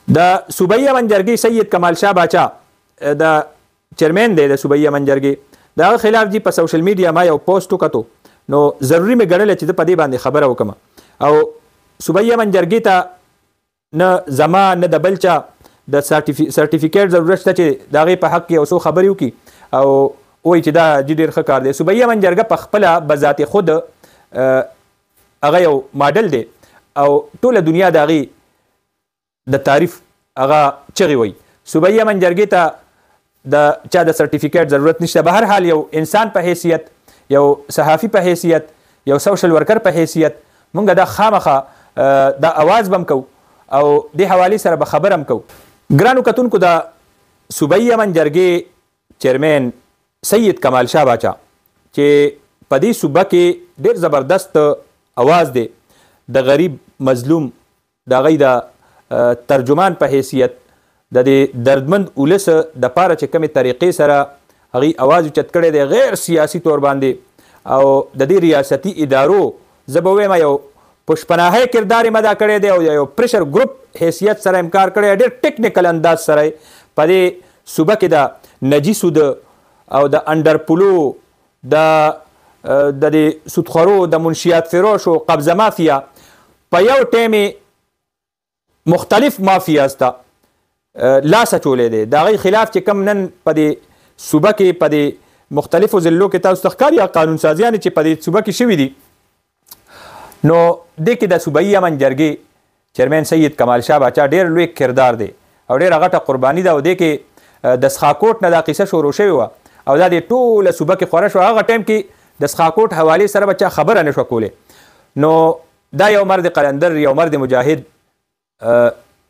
د صوبایي منجرګي سید کمال شاه باچا د چیرمن دی د صوبایي منجرګي دغه خلاف جی په سوشل میډیا ما یو پوسټ وکړو نو ضروري مې ګڼله چې په دې باندې خبره وکړم او صوبایي منجرګي ته نه زما نه د بل چا د سرټیفیکیټ ضرورت شته چې د هغې په حق کې یو څو خبرې وکړي او وایي چې دا ډېر ښه کار دی. صوبایي منجرګه په خپله بذات خود هغه یو ماډل دی او ټوله دنیا د هغې د تعریف هغه چغې وایي. صوبایي منجرګې ته د چا د سرټیفیکیټ ضرورت نشته. به هر حال یو انسان په حیثیت، یو صحافي په حیثیت، یو سوشل ورکر په حیثیت مونږ دا خامخه دا اواز به هم کوو او دې حوالې سره به خبر هم کوو. ګرانو کتونکو د صوبایي منجرګې چیرمن سید کمال شاه باچا چې په دې صوبه کې ډېر زبردست اواز دی، د غریب مظلوم د هغوی د ترجمان په حیثیت د دې دردمند ولس د پاره چې کومې طریقې سره هغوی اواز اوچت کړی دی غیر سیاسي طور باندې او د دې ریاستي ادارو زه به وایم یو پشپناهی کردار یې مدا کړی دی او یو پریشر ګروپ حیثیت سره یې کار کړی ډېر ټیکنیکل انداز سره په دې صوبه کې د نجي سود او د انډرپولو د دې سودخورو د منشیات فروش او قبضه مافیا په یو ټیم مختلف مافیاز ته لاس اچولی دی. د هغوی خلاف چې کوم نن په دې صوبه کې په دې مختلفو ضلعو کې تاسو ته ښکاري یا قانون سازیانې چې په دې صوبه کې شوي دي نو دې کې د صوبایي منجرګې چیرمن سید کمال شاه باچا ډېر لوی کردار دی او ډېره غټه قرباني ده او دې کې د سخاکوټ نه دا قصه شروع شوې وه او دا د ټوله صوبه کې خوره شوه. هغه ټایم کې د سخاکوټ حوالې سره به چا خبره نه شوه کولی. نو دا یو مرد قلندر، یو مرد مجاهد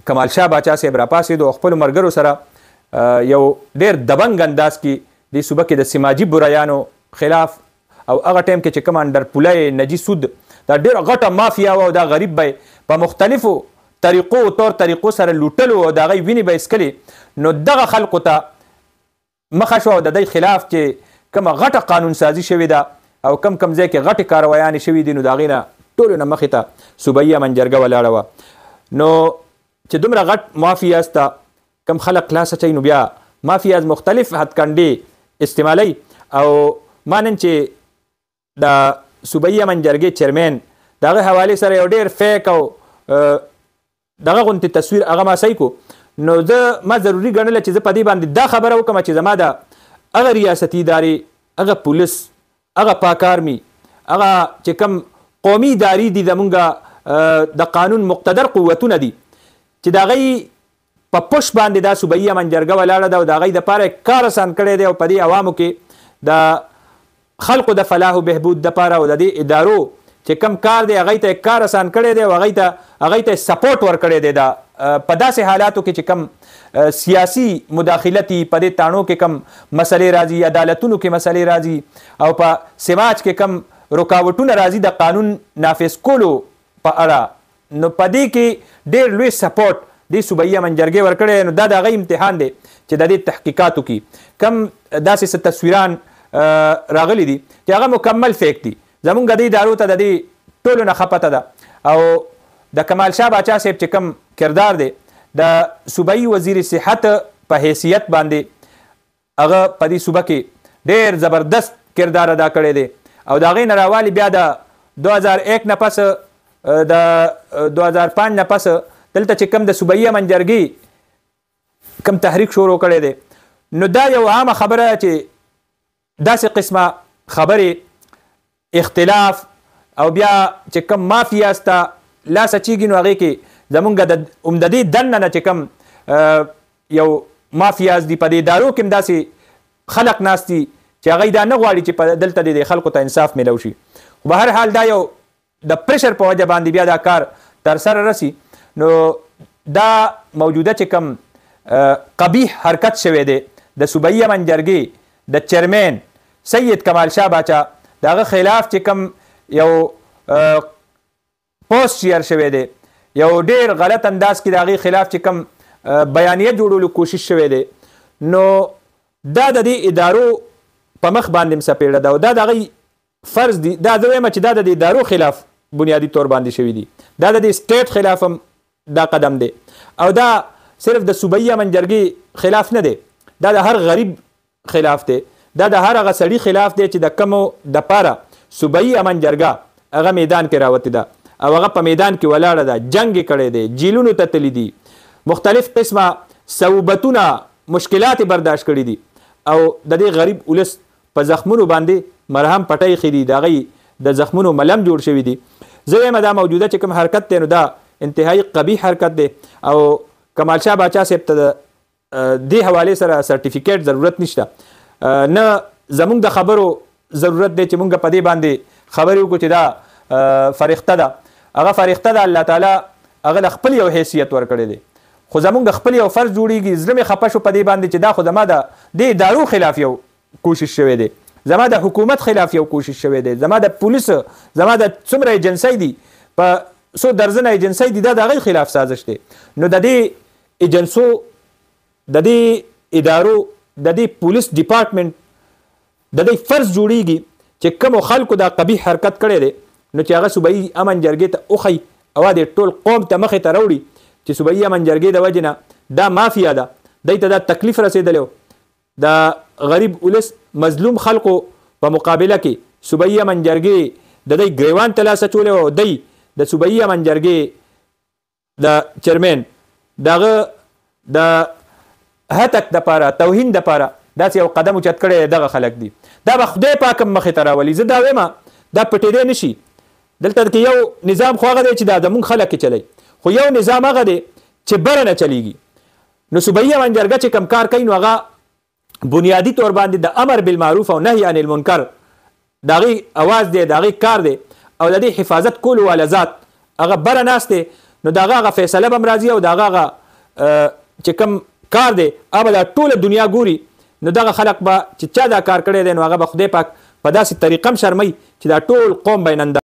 کمال شاه باچا صاحب راپاڅېد او خپلو ملګرو سره یو ډېر دبنګ انداز کې دې صوبه کې د سماجي برایانو خلاف او هغه ټایم کې چې کوم انډرپولی نجي سود دا ډېره غټه مافیا وه او دا غریب به په مختلفو طریقو سره لوټلو او د هغوی وینې به یې څکلې. نو دغه خلقو ته مخه شوه او د دوی خلاف چې کومه غټه قانون سازي شوې ده او کم ځای کې غټې کاروایانې شوي دي نو د هغې نه ټولو نه مخې ته صوبایي منجرګه ولاړه وه. نو چې دومره غټ مافیاز ته کم خلق لاس اچوي نو بیا مافیاز مختلف هتکنډې استعمالوي او ما نن چې د صوبایي منجرګې چیرمن د هغې حوالې سره یو ډېر فیک او دغه غوندې تصویر هغه ما صحیح کو نو ما ضروري ګڼله چې زه په دې باندې دا خبره وکړم چې زما د هغه ریاستي ادارې، هغه پولیس، هغه پاک آرمي، هغه چې کوم قومي ادارې دي زمونږ د قانون مقتدر قوتونه دي چې د هغوی په پش باندې دا صوبایي منجرګه ولاړه ده او د هغوی دپاره کار اسان کړی دی او په دې عوامو کې د خلقو د فلاح و بهبود دپاره او د دې ادارو چې کم کار دی هغوی ته کار اسان کړی دی او هغوی ته سپورټ ورکړی دی. په داسې حالاتو کې چې کم سیاسي مداخلتي په دې تاڼو کې کم مسلې راځي، عدالتونو کې مسلې راځي او په سماج کې کم رکاوټونه راځي د قانون نافذ کولو په اړه نو په دې کې ډېر لوی سپورټ دې صوبایي منجرګې ورکړی. نو دا د هغوی امتحان دی چې د دې تحقیقاتو کې کم داسې څه تصویران راغلي دي چې هغه مکمل فیک دي. زمونږ دې ادارو ته د دې ټولو نه ښه پته ده او د کمال شاه باچا صاحب چې کوم کردار دی د صوبایي وزیر صحت په حیثیت باندې هغه په دې صوبه کې ډېر زبردست کردار ادا کړی دی او د هغې نه راوالي بیا د 2001 نه پس د 2005 نه پس دلته چې کوم د صوبایي منجرګي کوم تحریک شروع کړی دی نو دا یو عامه خبره چې داسې قسمه خبرې اختلاف او بیا چې کوم مافیاز ته لاس اچیږي نو هغې کې زمونږ د دې دننه نه چې کوم یو مافیاز دي په دې ادارو کې هم داسې خلق ناست دي چې هغوی دا نه غواړي چې دلته د خلکو ته انصاف میلو شي. خو به هر حال دا یو د پریشر په وجه باندې بیا دا کار تر سره رسي. نو دا موجوده چې کوم قبیح حرکت شوی دی د صوبایي منجرګې د چیرمن سید کمال شاه باچا د هغه خلاف چې کوم یو پوسټ شیر شوی دی یو ډېر غلط انداز کې د هغې خلاف چې کوم بیانیه جوړولو کوشش شوی دی نو دا د دې ادارو په مخ باندې هم څپېړه ده او دا د هغوی فرض دي. دا زه وایم چې دا د دې ادارو خلاف بنیادي طور باندې شوي دي، دا د دې سټیټ خلاف هم دا قدم دی او دا صرف د صوبایي امن جرګې خلاف نه دی، دا د هر غریب خلاف دی، دا د هر هغه سړي خلاف دی چې د کمو د پاره صوبایي امن جرګه هغه میدان کې راوتې ده او هغه په میدان کې ولاړه ده، جنګ یې کړی دی، جیلونو ته تللی دي، مختلف قسمه صعوبتونه مشکلات برداشت کړي دي او د دې غریب ولس په زخمونو باندې مرهم پټۍ ایښي دي، د هغې د زخمونو ملم جوړ شوي دي. زه وایم دا موجوده چې کوم حرکت دی نو دا انتهایی قبیح حرکت دی او کمال شاه باچا صاحب ته دې حوالې سره سرټیفیکیټ ضرورت نشته، نه زمونږ د خبرو ضرورت دی چې مونږ په دې باندې خبرې وکړو چې دا فرښته ده، هغه فرښته ده الله تعالی هغه د خپل یو حیثیت ورکړی دی، خو زمونږ د خپل یو فرض جوړیږي. زړه مې خفه شو په دې باندې چې دا خو زما د دې ادارو خلاف یو کوشش شوی دی، زما د حکومت خلاف یو کوشش شوی دی، زما د پولیس، زما د څومره ایجنسی دي په څو درزنه ایجنسی دي دا د هغې خلاف سازش دی. نو د دې ایجنسو، د دې ادارو، د دې پولیس ډپارټمنټ د دې فرض جوړیږي چې کومو خلکو دا قبیح حرکت کړی دی نو چې هغه صوبایي امن جرګې ته وښیي او د ټول قوم ته مخې ته راوړي چې صوبایي امن جرګې د وجې نه دا مافیا ده، دوی ته دا تکلیف رسېدلی و، د غریب ولس مظلوم خلکو په مقابله کې صوبایي امن جرګې د دوی ګریوان ته لاس اچولی و او دوی د صوبایي امن جرګې د چیرمین د هغه د هتک دپاره، توهین دپاره داسې یو قدم اوچت کړی دغه خلک دي. دا به خدای پاک هم مخې ته راولي. زه دا وایم دا پټېدی نه شي. دلته کې یو نظام خو هغه دی چې دا زمونږ خلک کې چلی، خو یو نظام هغه دی چې بره نه چلیږي. نو صوبایي امن جرګه چې کوم کار کوي نو هغه بنیادي طور باندې د امر بالمعروف او نهي عن المنکر د هغې اواز دی، د هغې کار دی او د دې حفاظت کولو والا ذات هغه بره ناست دی، نو د هغه فیصله به هم راځي او د هغه چې کوم کار دی هغه به دا ټوله دنیا ګوري. نو دغه خلک به چې چا دا کار کړی دی نو هغه به خدای پاک په داسې طریقه هم شرموي چې دا ټول قوم به یې ننداره